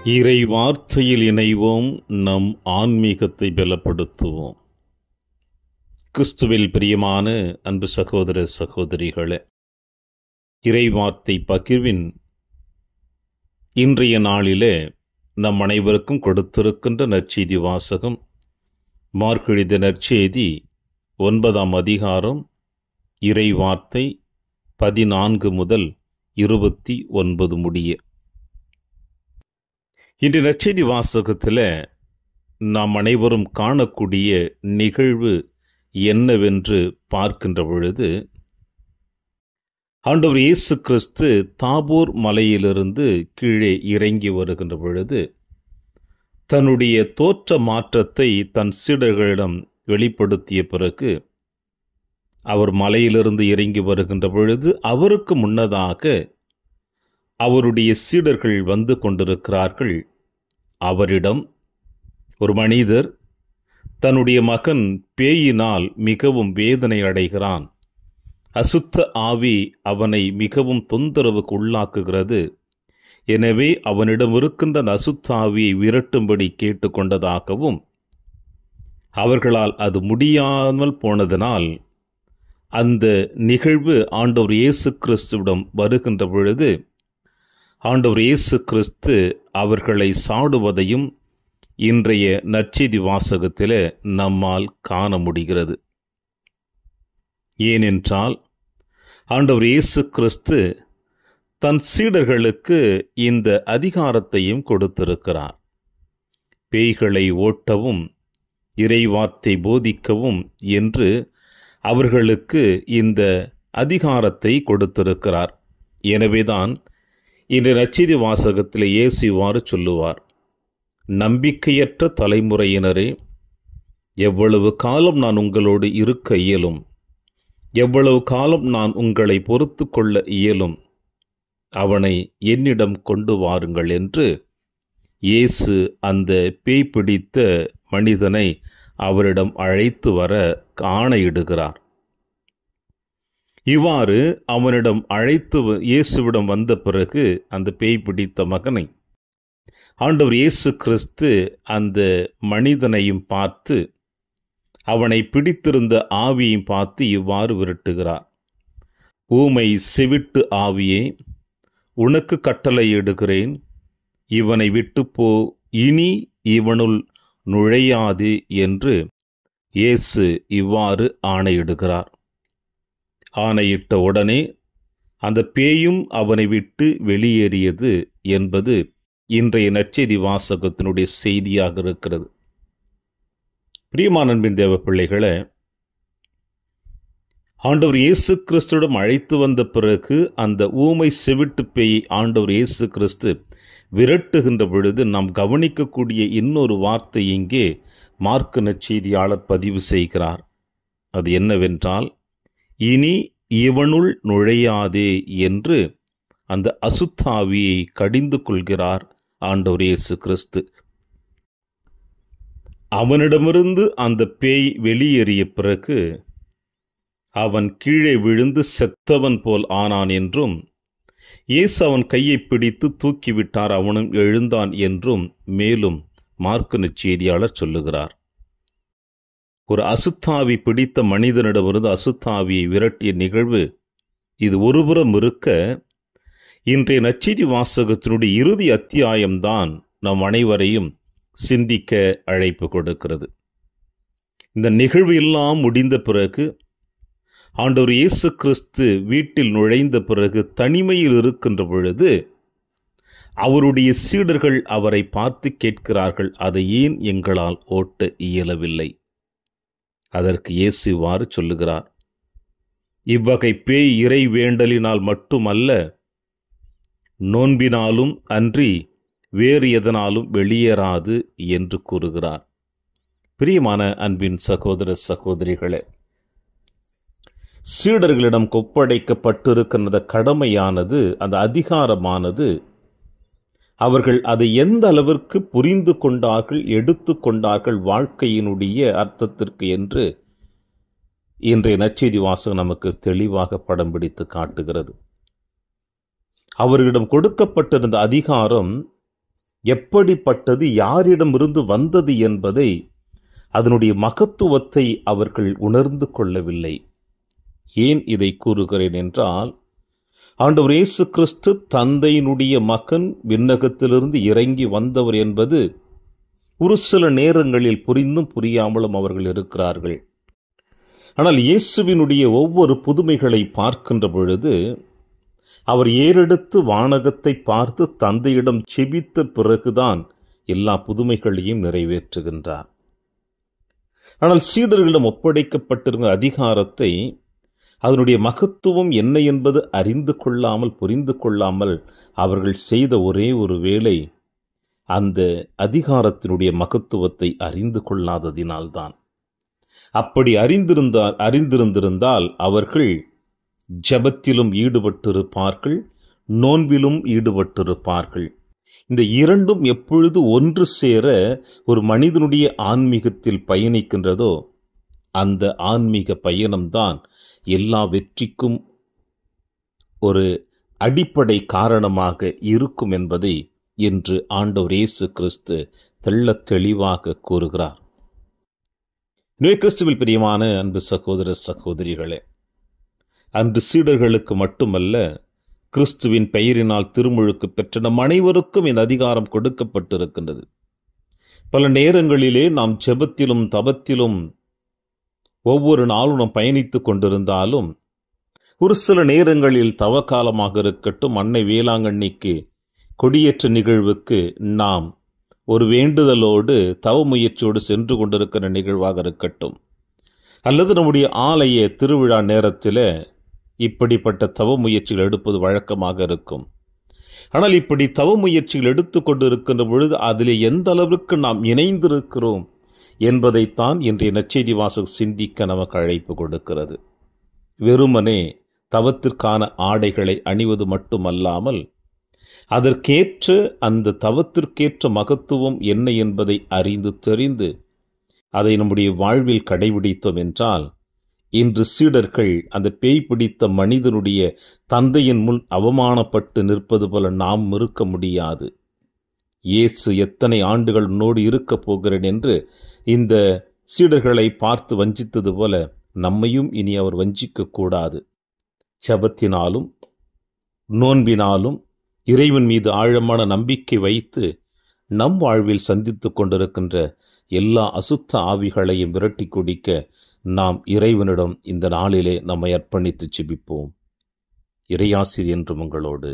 இறை வார்த்தையில் இணைவோம், நம் ஆன்மீகத்தை பலப்படுத்துவோம். கிறிஸ்துவில் பிரியமான அன்பு சகோதர சகோதரிகளே, இறை வார்த்தை பகிர்வின் இன்றைய நாளிலே நம் அனைவருக்கும் கொடுத்திருக்கின்ற நற்செய்தி வாசகம் மார்க் நற்செய்தி 9ஆம் அதிகாரம் இறை வார்த்தை 14 முதல் 29 முடிய. இன்று நற்செய்தி வாசகத்தில் நாம் அனைவரும் காணக்கூடிய நிகழ்வு என்னவென்று பார்க்கின்ற பொழுது, ஆண்டவர் இயேசு கிறிஸ்து தாபோர் மலையிலிருந்து கீழே இறங்கி வருகின்ற பொழுது தன்னுடைய தோற்ற மாற்றத்தை தன் சீடர்களிடம் வெளிப்படுத்திய பிறகு, அவர் மலையிலிருந்து இறங்கி வருகின்ற பொழுது அவருக்கு முன்னதாக அவருடைய சீடர்கள் வந்து கொண்டிருக்கிறார்கள். அவரிடம் ஒரு மனிதர் தன்னுடைய மகன் பேயினால் மிகவும் வேதனை அடைகிறான், அசுத்த ஆவி அவனை மிகவும் தொந்தரவுக்கு உள்ளாக்குகிறது, எனவே அவனிடம் இருக்கின்ற அந்த அசுத்த ஆவியை விரட்டும்படி கேட்டுக்கொண்டதாகவும், அவர்களால் அது முடியாமல் போனதனால் அந்த நிகழ்வு ஆண்டவர் இயேசு கிறிஸ்துவிடம் வருகின்ற பொழுது ஆண்டவர் இயேசு கிறிஸ்து அவர்களை சாடுவதையும் இன்றைய நற்செய்தி வாசகத்தில் நம்மால் காண முடிகிறது. ஏனென்றால் ஆண்டவர் இயேசு கிறிஸ்து தன் சீடர்களுக்கு இந்த அதிகாரத்தையும் கொடுத்திருக்கிறார். பேய்களை ஓட்டவும் இறைவார்த்தை போதிக்கவும் என்று அவர்களுக்கு இந்த அதிகாரத்தை கொடுத்திருக்கிறார். எனவேதான் இன்று நற்செய்தி வாசகத்தில் இயேசு இவ்வாறு சொல்லுவார்: நம்பிக்கையற்ற தலைமுறையினரே, எவ்வளவு காலம் நான் உங்களோடு இருக்க இயலும், எவ்வளவு காலம் நான் உங்களை பொறுத்து கொள்ள இயலும், அவனை என்னிடம் கொண்டு வாருங்கள் என்று இயேசு அந்த பேய் பிடித்த மனிதனை அவரிடம் அழைத்து வர ஆணையிடுகிறார். இவ்வாறு அவனிடம் அழைத்து இயேசுவிடம் வந்த பிறகு அந்த பேய் பிடித்த மகனை ஆண்டவர் இயேசு கிறிஸ்து அந்த மனிதனையும் பார்த்து, அவனை பிடித்திருந்த ஆவியையும் பார்த்து இவ்வாறு விரட்டுகிறார்: ஊமை செவிட்டு ஆவியே, உனக்கு கட்டளையிடுகிறேன், இவனை விட்டு போ, இனி இவனுள் நுழையாது என்று இயேசு இவ்வாறு ஆணையிடுகிறார். ஆணையிட்ட உடனே அந்த பேயும் அவனை விட்டு வெளியேறியது என்பது இன்றைய நற்செய்தி வாசகத்தினுடைய செய்தியாக இருக்கிறது. பிரியமான அன்பின் தேவ பிள்ளைகளே, ஆண்டவர் இயேசு கிறிஸ்துவிடம் அழைத்து வந்த பிறகு அந்த ஊமை செவிட்டு பேயை ஆண்டவர் இயேசு கிறிஸ்து விரட்டுகின்ற பொழுது நாம் கவனிக்கக்கூடிய இன்னொரு வார்த்தை இங்கே மார்க் நற்செய்தியாளர் பதிவு செய்கிறார். அது என்னவென்றால், இனி இவனுள் நுழையாதே என்று அந்த அசுத்தாவியை கடிந்து கொள்கிறார் ஆண்டவர் இயேசு கிறிஸ்து. அவனிடமிருந்து அந்த பேய் வெளியேறிய பிறகு அவன் கீழே விழுந்து செத்தவன் போல் ஆனான் என்றும், இயேசு அவன் கையை பிடித்து தூக்கிவிட்டார், அவனும் எழுந்தான் என்றும் மேலும் மார்க் நற்செய்தியாளர் சொல்லுகிறார். ஒரு அசுத்தாவி பிடித்த மனிதனிடமிருந்து அசுத்தாவியை விரட்டிய நிகழ்வு இது ஒருபுறம் இருக்க, இன்றைய நற்செய்தி வாசகத்தினுடைய இறுதி அத்தியாயம்தான் நம் அனைவரையும் சிந்திக்க அழைப்பு கொடுக்கிறது. இந்த நிகழ்வு எல்லாம் முடிந்த பிறகு ஆண்டவர் இயேசு கிறிஸ்து வீட்டில் நுழைந்த பிறகு தனிமையில் இருக்கின்ற பொழுது அவருடைய சீடர்கள் அவரை பார்த்து கேட்கிறார்கள், அதை ஏன் எங்களால் ஓட்ட இயலவில்லை? அதற்கு இயேசு இவ்வாறு சொல்லுகிறார்: இவ்வகை பேய் இறை வேண்டலினால் மட்டுமல்ல, நோன்பினாலும் அன்றி வேறு எதனாலும் வெளியேறாது என்று கூறுகிறார். பிரியமான அன்பின் சகோதர சகோதரிகளே, சீடர்களிடம் ஒப்படைக்கப்பட்டிருக்கின்ற கடமையானது, அந்த அதிகாரமானது, அவர்கள் அதை எந்த அளவிற்கு புரிந்து கொண்டார்கள், எடுத்து கொண்டார்கள் வாழ்க்கையினுடைய அர்த்தத்திற்கு என்று இன்றைய நற்செய்தி வாசகம் நமக்கு தெளிவாக படம் பிடித்து காட்டுகிறது. அவர்களிடம் கொடுக்கப்பட்டிருந்த அதிகாரம் எப்படிப்பட்டது, யாரிடமிருந்து வந்தது என்பதை, அதனுடைய மகத்துவத்தை அவர்கள் உணர்ந்து கொள்ளவில்லை. ஏன் இதை கூறுகிறேன் என்றால், ஆண்டவர் இயேசு கிறிஸ்து தந்தையினுடைய மகன், விண்ணகத்திலிருந்து இறங்கி வந்தவர் என்பது ஒரு சில நேரங்களில் புரிந்தும் புரியாமலும் அவர்கள் இருக்கிறார்கள். ஆனால் இயேசுவினுடைய ஒவ்வொரு புதுமைகளை பார்க்கின்ற பொழுது, அவர் ஏறெடுத்து வானகத்தை பார்த்து தந்தையிடம் செபித்த பிறகுதான் எல்லா புதுமைகளையும் நிறைவேற்றுகின்றார். ஆனால் சீடர்களிடம் ஒப்படைக்கப்பட்டிருந்த அதிகாரத்தை, அதனுடைய மகத்துவம் என்ன என்பது அறிந்து கொள்ளாமல், புரிந்து கொள்ளாமல் அவர்கள் செய்த ஒரே ஒரு வேளை, அந்த அதிகாரத்தினுடைய மகத்துவத்தை அறிந்து கொள்ளாததினால்தான். அப்படி அறிந்திருந்திருந்தால் அவர்கள் ஜெபத்திலும் ஈடுபட்டிருப்பார்கள், நோன்பிலும் ஈடுபட்டிருப்பார்கள். இந்த இரண்டும் எப்பொழுது ஒன்று சேர ஒரு மனிதனுடைய ஆன்மீகத்தில் பயணிக்கின்றதோ, அந்த ஆன்மீக பயணம்தான் எல்லா வெற்றிக்கும் ஒரு அடிப்படை காரணமாக இருக்கும் என்பதை இன்று ஆண்டவர் இயேசு கிறிஸ்து தெள்ளத் தெளிவாக கூறுகிறார். கிறிஸ்துவில் பிரியமான அன்பு சகோதர சகோதரிகளே, அன்று சீடர்களுக்கு மட்டுமல்ல, கிறிஸ்துவின் பெயரினால் திருமுழுக்கு பெற்ற நம் அனைவருக்கும் இந்த அதிகாரம் கொடுக்கப்பட்டிருக்கின்றது. பல நேரங்களிலே நாம் ஜெபத்திலும் தபத்திலும் ஒவ்வொரு நாளும் நாம் பயணித்துக் கொண்டிருந்தாலும், ஒரு சில நேரங்களில் தவக்காலமாக இருக்கட்டும், அன்னை வேளாங்கண்ணிக்கு கொடியேற்ற நிகழ்வுக்கு நாம் ஒரு வேண்டுதலோடு தவ முயற்சியோடு சென்று கொண்டிருக்கிற நிகழ்வாக இருக்கட்டும், அல்லது நம்முடைய ஆலய திருவிழா நேரத்தில் இப்படிப்பட்ட தவ முயற்சிகள் எடுப்பது வழக்கமாக இருக்கும். ஆனால் இப்படி தவ முயற்சிகள் எடுத்துக்கொண்டு இருக்கின்ற பொழுது அதிலே எந்த அளவுக்கு நாம் இணைந்திருக்கிறோம் என்பதைத்தான் இன்றைய நற்செய்தி வாசகம் சிந்திக்க நமக்கு அழைப்பு கொடுக்கிறது. வெறுமனே தவத்திற்கான ஆடைகளை அணிவது மட்டுமல்லாமல், அதற்கேற்ற அந்த தவத்திற்கேற்ற மகத்துவம் என்ன என்பதை அறிந்து தெரிந்து அதை நம்முடைய வாழ்வில் கடைபிடித்தோம் என்றால், இன்று சீடர்கள் அந்த பேய் பிடித்த மனிதனுடைய தந்தையின் முன் அவமானப்பட்டு நிற்பது போல நாம் இருக்க முடியாது. இயேசு எத்தனை ஆண்டுகள் உன்னோடு இருக்கப் போகிறேன் என்று இந்த சீடர்களை பார்த்து வஞ்சித்தது போல நம்மையும் இனி அவர் வஞ்சிக்க கூடாது. ஜெபத்தினாலும் நோன்பினாலும் இறைவன் மீது ஆழமான நம்பிக்கை வைத்து நம் வாழ்வில் சந்தித்து கொண்டிருக்கின்ற எல்லா அசுத்த ஆவிகளையும் விரட்டி குடிக்க நாம் இறைவனிடம் இந்த நாளிலே நம்மை அர்ப்பணித்து ஜெபிப்போம். இறையாசிர் என்றும் உங்களோடு.